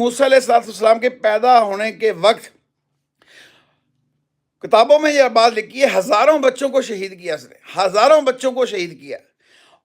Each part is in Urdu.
موسیٰ علیہ السلام کے پیدا ہونے کے وقت کتابوں میں یہ بات لکھی ہے، ہزاروں بچوں کو شہید کیا اس نے، ہزاروں بچوں کو شہید کیا۔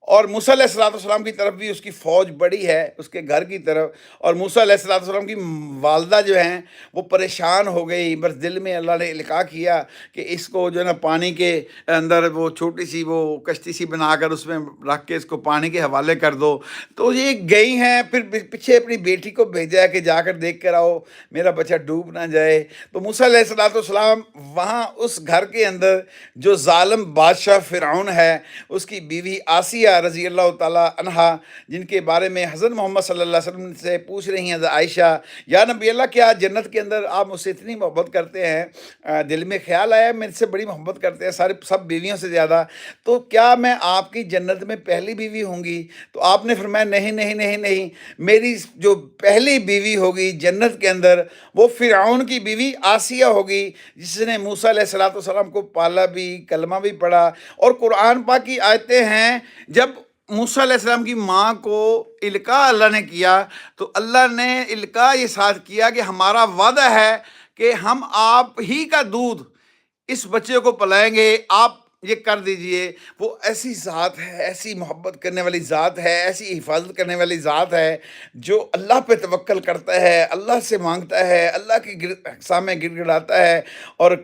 اور موسیٰ علیہ السلام کی طرف بھی اس کی فوج بڑی ہے، اس کے گھر کی طرف۔ اور موسیٰ علیہ السلام کی والدہ جو ہیں وہ پریشان ہو گئی، بس دل میں اللہ نے القاء کیا کہ اس کو جو ہے نا پانی کے اندر وہ چھوٹی سی وہ کشتی سی بنا کر اس میں رکھ کے اس کو پانی کے حوالے کر دو۔ تو یہ گئی ہیں، پھر پیچھے اپنی بیٹی کو بھیجا ہے کہ جا کر دیکھ کر آؤ میرا بچہ ڈوب نہ جائے۔ تو موسیٰ علیہ السلام وہاں اس گھر کے اندر جو ظالم بادشاہ فرعون ہے، اس کی بیوی آسیہ رضی اللہ تعالیٰ عنہا، جن کے بارے میں حضرت محمد صلی اللہ علیہ وسلم سے پوچھ رہی ہیں عائشہ، یا نبی اللہ کیا جنت کے اندر آپ مجھ سے اتنی محبت کرتے ہیں، دل میں خیال آیا میرے سے بڑی محبت کرتے ہیں سب بیویوں سے زیادہ، تو کیا میں آپ کی جنت میں پہلی بیوی ہوں گی؟ تو آپ نے فرمایا نہیں نہیں نہیں نہیں، میری جو پہلی بیوی ہوگی جنت کے اندر وہ فرعون کی بیوی آسیہ ہوگی، جس نے موسیٰ علیہ السلام کو پالا بھی، کلمہ بھی پڑھا۔ اور قرآن پاک کی آیتیں ہیں، جب موسیٰ علیہ السلام کی ماں کو القاء اللہ نے کیا تو اللہ نے القاء یہ ساتھ کیا کہ ہمارا وعدہ ہے کہ ہم آپ ہی کا دودھ اس بچے کو پلائیں گے، آپ یہ کر دیجئے۔ وہ ایسی ذات ہے، ایسی محبت کرنے والی ذات ہے، ایسی حفاظت کرنے والی ذات ہے، جو اللہ پہ توکل کرتا ہے، اللہ سے مانگتا ہے، اللہ کے سامنے گڑ گڑاتا ہے، اور